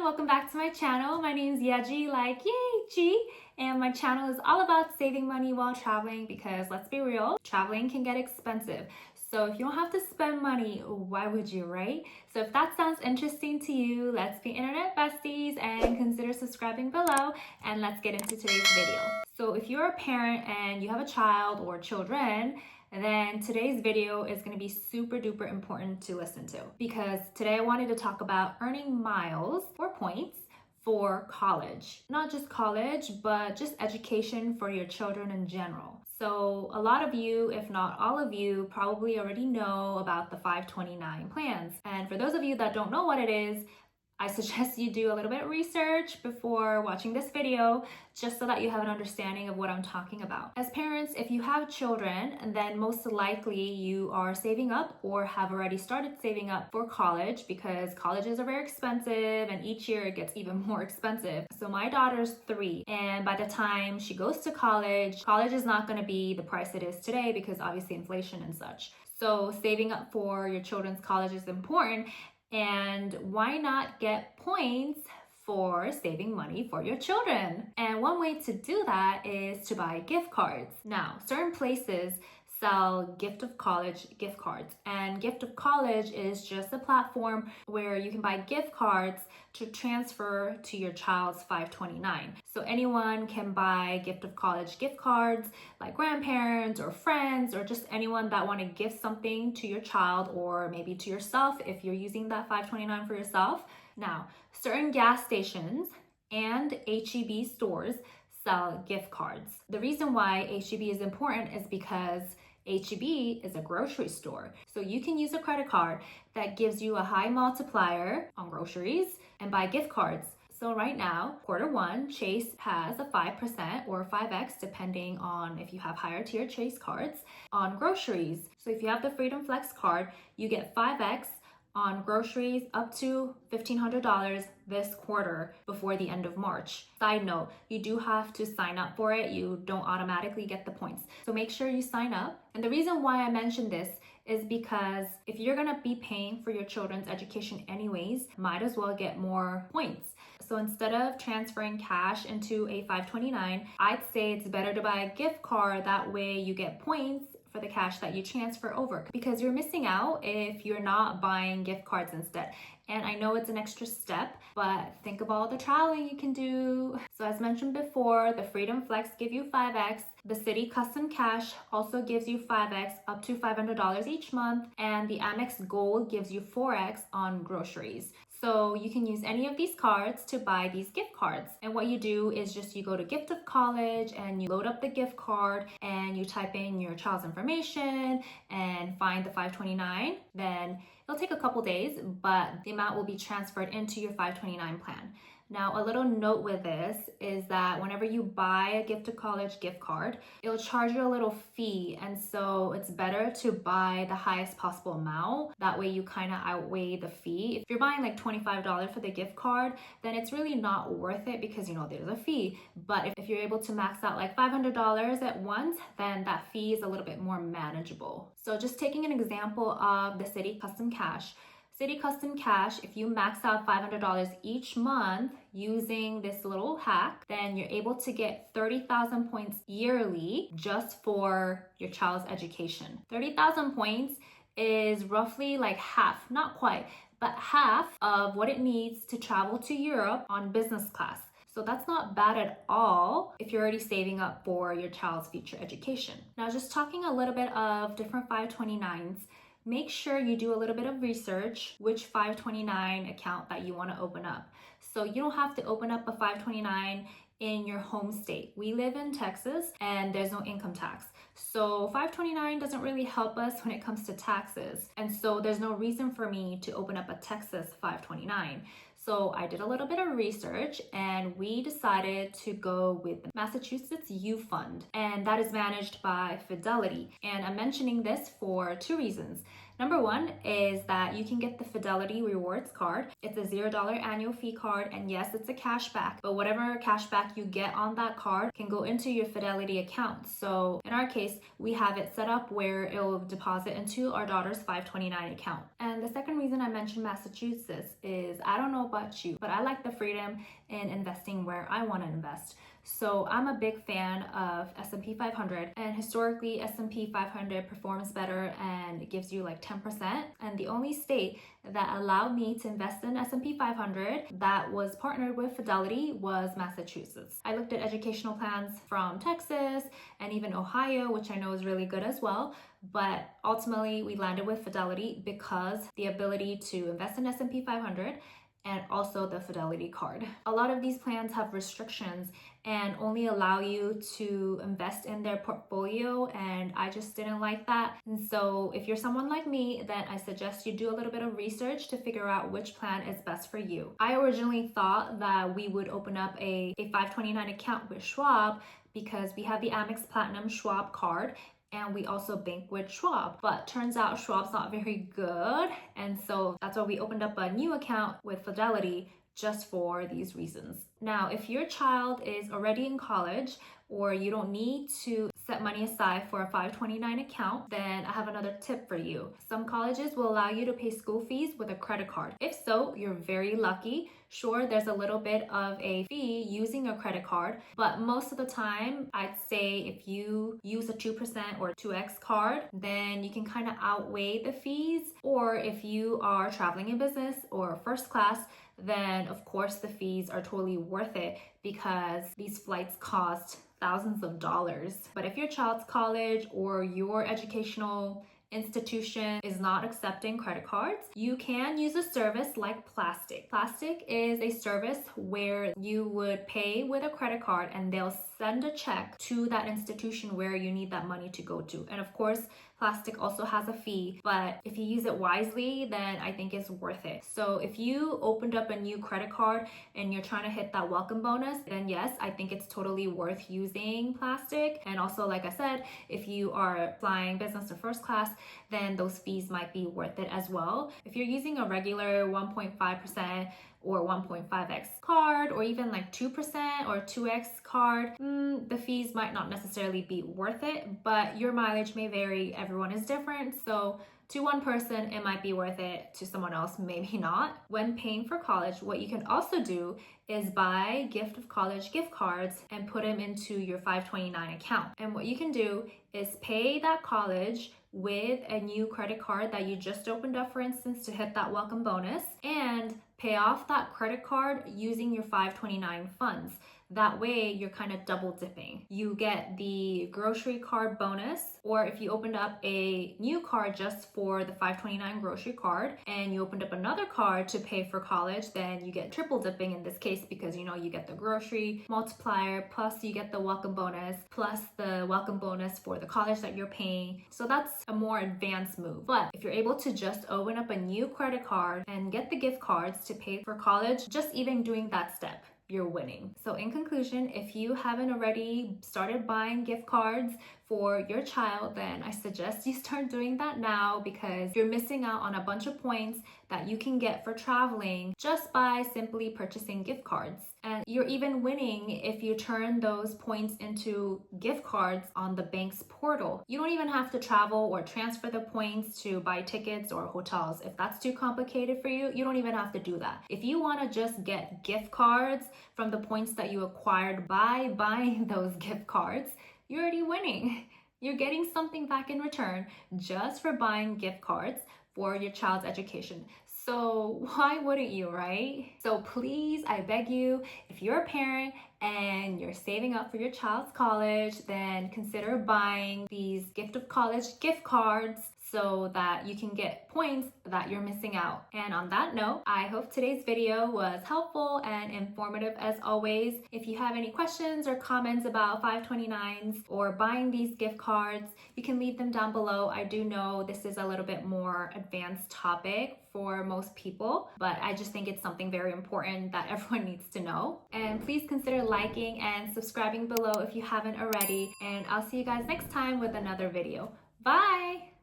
welcome back to my channel. My name is Yeji, like yay, G, and my channel is all about saving money while traveling because let's be real, traveling can get expensive. So if you don't have to spend money, why would you, right? So if that sounds interesting to you, let's be internet besties and consider subscribing below, and let's get into today's video. So if you're a parent and you have a child or children, then today's video is going to be super duper important to listen to, because today I wanted to talk about earning miles or points for college. Not just college, but just education for your children in general. So a lot of you, if not all of you, probably already know about the 529 plans. And for those of you that don't know what it is, I suggest you do a little bit of research before watching this video, just so that you have an understanding of what I'm talking about. As parents, if you have children, then most likely you are saving up or have already started saving up for college, because colleges are very expensive and each year it gets even more expensive. So my daughter's 3, and by the time she goes to college, college is not going to be the price it is today because obviously inflation and such. So saving up for your children's college is important. And why not get points for saving money for your children? And one way to do that is to buy gift cards. Now, certain places sell gift of college gift cards, and gift of college is just a platform where you can buy gift cards to transfer to your child's 529. So anyone can buy gift of college gift cards, like grandparents or friends or just anyone that want to gift something to your child or maybe to yourself if you're using that 529 for yourself. Now, certain gas stations and HEB stores sell gift cards. The reason why HEB is important is because HEB is a grocery store. So you can use a credit card that gives you a high multiplier on groceries and buy gift cards. So right now, Q1, Chase has a 5% or 5x, depending on if you have higher tier Chase cards, on groceries. So if you have the Freedom Flex card, you get 5x on groceries up to $1,500 this quarter before the end of March. Side note, you do have to sign up for it. You don't automatically get the points. So make sure you sign up. And the reason why I mentioned this is because if you're gonna be paying for your children's education anyways, might as well get more points. So instead of transferring cash into a 529, I'd say it's better to buy a gift card. That way you get points for the cash that you transfer over, because you're missing out if you're not buying gift cards instead. And I know it's an extra step, but think of all the traveling you can do. So as mentioned before, the Freedom Flex give you 5x. The City Custom Cash also gives you 5x up to $500 each month. And the Amex Gold gives you 4x on groceries. So you can use any of these cards to buy these gift cards. And what you do is just you go to Gift of College and you load up the gift card and you type in your child's information and find the 529. Then it'll take a couple days, but the amount will be transferred into your 529 plan. Now, a little note with this is that whenever you buy a Gift of College gift card, it'll charge you a little fee. And so it's better to buy the highest possible amount. That way you kind of outweigh the fee. If you're buying like $25 for the gift card, then it's really not worth it because, you know, there's a fee. But if you're able to max out like $500 at once, then that fee is a little bit more manageable. So just taking an example of the City Custom Cash. City Custom Cash, if you max out $500 each month using this little hack, then you're able to get 30,000 points yearly just for your child's education. 30,000 points is roughly like half, not quite, but half of what it needs to travel to Europe on business class. So that's not bad at all if you're already saving up for your child's future education. Now, just talking a little bit of different 529s, make sure you do a little bit of research which 529 account that you want to open up. So you don't have to open up a 529 in your home state. We live in Texas and there's no income tax. So 529 doesn't really help us when it comes to taxes. And so there's no reason for me to open up a Texas 529. So I did a little bit of research and we decided to go with the Massachusetts U Fund, and that is managed by Fidelity. And I'm mentioning this for 2 reasons. Number one is that you can get the Fidelity Rewards card. It's a $0 annual fee card, and yes, it's a cashback, but whatever cashback you get on that card can go into your Fidelity account. So in our case, we have it set up where it will deposit into our daughter's 529 account. And the second reason I mentioned Massachusetts is, I don't know about you, but I like the freedom in investing where I want to invest. So I'm a big fan of S&P 500, and historically S&P 500 performs better and it gives you like 10%. And the only state that allowed me to invest in S&P 500 that was partnered with Fidelity was Massachusetts. I looked at educational plans from Texas and even Ohio, which I know is really good as well. But ultimately we landed with Fidelity because the ability to invest in S&P 500 and also the Fidelity card. A lot of these plans have restrictions and only allow you to invest in their portfolio, and I just didn't like that. And so if you're someone like me, then I suggest you do a little bit of research to figure out which plan is best for you. I originally thought that we would open up a 529 account with Schwab because we have the Amex Platinum Schwab card, and we also bank with Schwab, but turns out Schwab's not very good, and so that's why we opened up a new account with Fidelity just for these reasons. Now, if your child is already in college or you don't need to set money aside for a 529 account, then I have another tip for you. Some colleges will allow you to pay school fees with a credit card. If so, you're very lucky. Sure, there's a little bit of a fee using a credit card, but most of the time, I'd say if you use a 2% or 2x card, then you can kind of outweigh the fees. Or if you are traveling in business or first class, then of course the fees are totally worth it because these flights cost thousands of dollars. But if your child's college or your educational institution is not accepting credit cards, you can use a service like Plastic. Plastic is a service where you would pay with a credit card and they'll send a check to that institution where you need that money to go to. And of course, Plastic also has a fee, but if you use it wisely, then I think it's worth it. So if you opened up a new credit card and you're trying to hit that welcome bonus, then yes, I think it's totally worth using Plastic. And also, like I said, if you are flying business or first class, then those fees might be worth it as well. If you're using a regular 1.5% or 1.5x card, or even like 2% or 2x card, the fees might not necessarily be worth it, but your mileage may vary. Everyone is different. So to one person, it might be worth it. To someone else, maybe not. When paying for college, what you can also do is buy gift of college gift cards and put them into your 529 account. And what you can do is pay that college with a new credit card that you just opened up, for instance, to hit that welcome bonus, and pay off that credit card using your 529 funds. That way you're kind of double dipping. You get the grocery card bonus, or if you opened up a new card just for the 529 grocery card and you opened up another card to pay for college, then you get triple dipping in this case because you get the grocery multiplier, plus you get the welcome bonus, plus the welcome bonus for the college that you're paying. So that's a more advanced move. But if you're able to just open up a new credit card and get the gift cards to pay for college, just even doing that step, you're winning. So in conclusion, if you haven't already started buying gift cards for your child, then I suggest you start doing that now, because you're missing out on a bunch of points that you can get for traveling just by simply purchasing gift cards. And you're even winning if you turn those points into gift cards on the bank's portal. You don't even have to travel or transfer the points to buy tickets or hotels. If that's too complicated for you, you don't even have to do that. If you want to just get gift cards from the points that you acquired by buying those gift cards, you're already winning. You're getting something back in return just for buying gift cards for your child's education. So why wouldn't you, right? So please, I beg you, if you're a parent and you're saving up for your child's college, then consider buying these gift of college gift cards so that you can get points that you're missing out. And on that note, I hope today's video was helpful and informative as always. If you have any questions or comments about 529s or buying these gift cards, you can leave them down below. I do know this is a little bit more advanced topic for most people, but I just think it's something very important that everyone needs to know. And please consider liking and subscribing below if you haven't already, and I'll see you guys next time with another video. Bye!